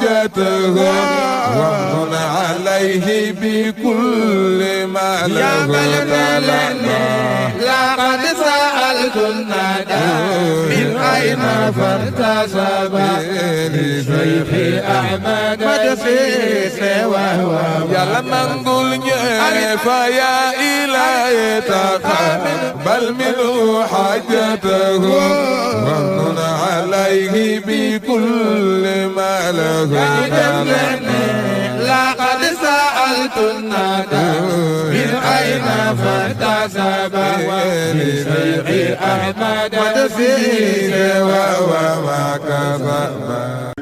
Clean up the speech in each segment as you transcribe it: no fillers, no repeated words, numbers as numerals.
حاجته وامن عليه بكل ما له لقد سألت الندى من أين فارتسب لشيخ أحمد مدسيس وهو يلا نقول فيا إلهي تقبل منه حاجته وامن عليه بكل ما له لقد سألت الندى من أين فارتسب لشيخ أحمد مدسيس وهو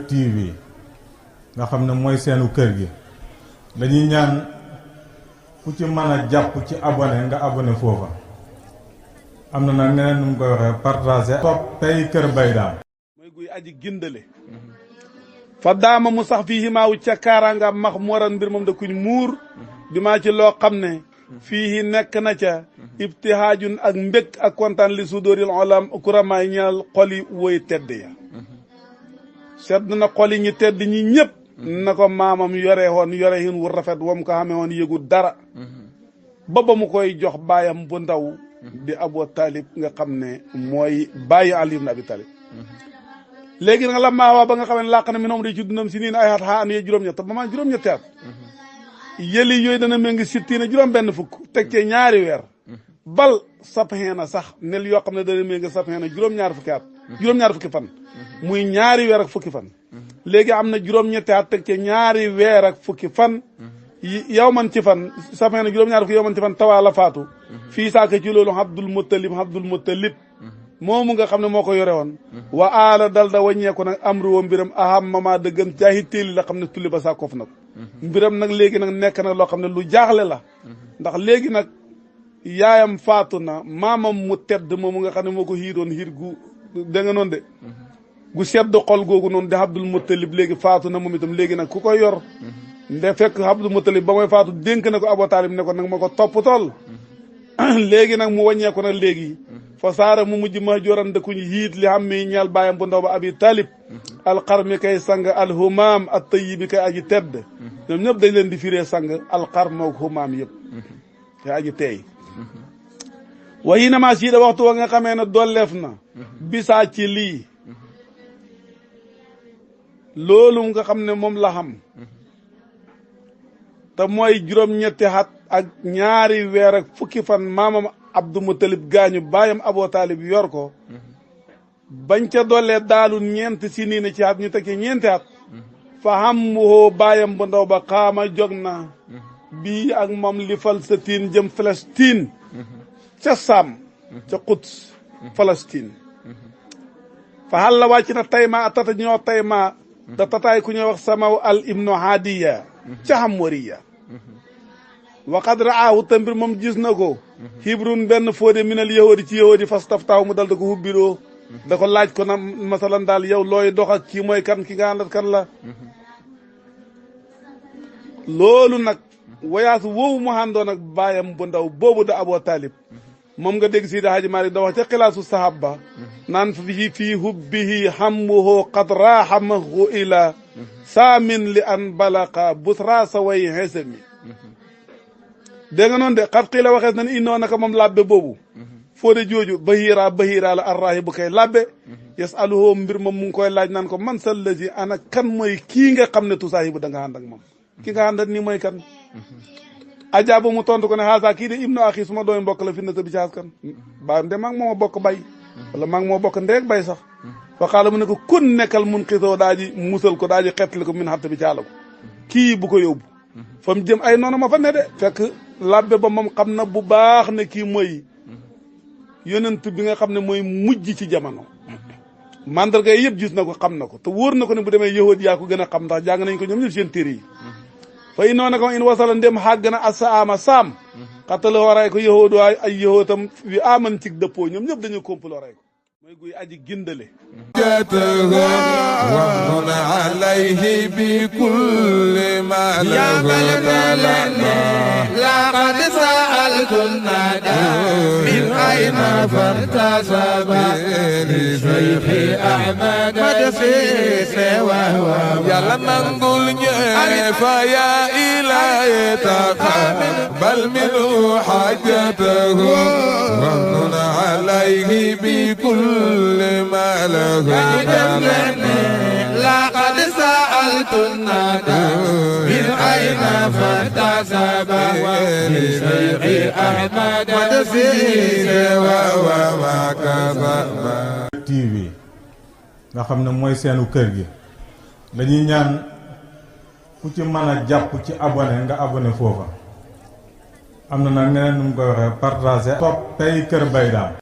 TV nga xam ne mooy seenu kër gi dañuy ñaan ku ci mën a jàpp ci abonné nga abonné foofa am na nag neneen nu mu koy waxee partagé toppay kër Baye Dame mooy guy aji gindale fa daama mu sax fii himaawu ca kaaraanga max moran mbir moom da kuñ muur bi maa ci loo xam ne fii nekk na ca ibtihaajun ak mbég ak kontaan li sudóoril olam kuramaay ñeel xoli woy tedd ya sedd na xol yi ñi tedd ñi ñëpp na ko maamam yore woon yore hin wu rafet wam ko xamee woon yëgu dara ba mu koy jox baayam bu ndaw di Abu Talib nga xam ne mooy bàyyi Ali ibn Abi Talib léegi nag la maawaa ba nga xam ne làq na mi noom di ci dundam si nii ay at xaa an ye juróom-ñett ba maa juróom-ñetti at yëli yooyu dana méngi sittiina juróom-benn fukk teg cee ñaari weer bal sap xeena sax nel yoo xam ne dana méngi sap xeena juróom-ñaar fukki at juróom-ñaar fukki fan muy ñaari weer ak fukki fan léegi am na juróom-ñetti at teg ci ñaari weer ak fukki fan yow man ci fan sap xeena juróom-ñaar fukki yow man ci fan tawaala faatu fii saaka ci loolu Abdul Muttalib moomu nga xam ne moo ko yore woon wa aala dal da wàññeeku nag amru wa mbiram aham mama dëggan caahi téeli la xam ne tulli ba saa kof nag mbiram nag léegi nag nekk na loo xam ne lu jaaxle la ndax léegi nag yaayam faatu na maamam mu tedd moomu nga xam ne moo ko hiiroon hiir gu da nga noonu de gu sedd xol googu noonu di Abdul Muttalib léegi faatu na moom itam léegi nag ku koy yor nde fekk Abdul Muttalib ba mooy faatu dénk na ko Abu Talib ne ko nag ma ko topp tool léegi nag mu wàññeeku nag léegi fa saara mu mujj ma joran dëkkuñu hiit li xam mi ñaal bàyyam bu ndaw ba Abi Talib alxar mi kay sang alhumaam at tayyibi kay aji tedd ñoom ñëpp dañ leen di firee sang alxar moog humaam yëpp kay aji teey wayi na maa siida waxtu wa nga xamee ne dolleef na bisaa ci lii loolu nga xam ne moom la xam te mooy juróom-ñetti at ak ñaari weer ak fukki fan maamam Abdou Muttalib gaañu baayam Abu Talib yor ko bañ ca dollee daalu ñeent si nii na ci at ñu tekki ñeenti at fa xam woo baayam bu ndaw ba xaama jog na bii ak moom li Palestine jëm Palestine ca Saam ca Quds Palestine fa xal la wàcc na tayma a tata ñoo tayma da tataay ku ñuy wax Samaw al ibnu Hadiya ca Hamwariya waqad raahu tambir moom gis na ko hibrun benn fóode minal yahudi ci yahudi fas taftaaw mu dal da ko hubbiloo da ko laaj ko na masalan daal yow looy dox ak kii mooy kan ki nga àndat kan la loolu nag wayaasu woowu mu àndoon ak baayam bu ndaw boobu da Abu Talib moom nga dégg Seydi Hadji Malick da wax ca xilaasu sahaba naan fii hubbihi hammuhu qad raaxamahu ila saamin li an balaqa busra sa way xesami dégg nga noonu de xat xii la waxees na ne innoo naka moom labbe boobu foo de jooju bahira la arrahi bu koy labbe yasaluhu mbir moom mu ngi koy laaj naan ko man sallazi ana kan mooy kii nga xam ne tusaahibu da nga ànd ak moom ki nga àndat nii mooy kan ajaabu mu tontu ko ne xaasa kii de ibnu axi suma doomi mbokk la fi na ta bi caas kan baayam de maa ngi moo bokk bay wala maa ngi moo bokk ndeeg bay sax fa xaala mu ne ko kun nekkal mun xisoo daa ji musal ko daa ji xettali ko min xatta bi caala ko kii bu ko yóbbu fa mu jëm ay noonu ma fa ne de fekk labbe ba moom xam na bu baax ne kii mooy yonent bi nga xam ne mooy mujj ci jamono mandarga yi yëpp gis na ko xam na ko te wóor na ko ne bu demee yahud yaa ko gën a xam ndax jàng nañ ko ñoom ñëpp seen téere yi fa i noonu ko in wasala ndem xàgg na asaama saam xattala waray ko yahud waay ay yahudam wi aman cig dëppoo ñoom ñëpp dañu complot ray ko mooy guy aji gindale ومن عليه بكل ما له لقد سألت الندى من أين فارتسب لشيخ أحمد مدسيس وهو يا لما نقول فيا إلهي تقبل منه حاجته ومن عليه بكل ما له لقد سألت الندى من أين فارتسب لشيخ أحمد مدسيس وهو TV nga xam ne mooy seenu kër gi dañuy ñaan ku ci mën a jàpp ci abonné nga abonné foofa am na nag neneen nu mu koy waxee partager topp tey Kër Mbaye Dame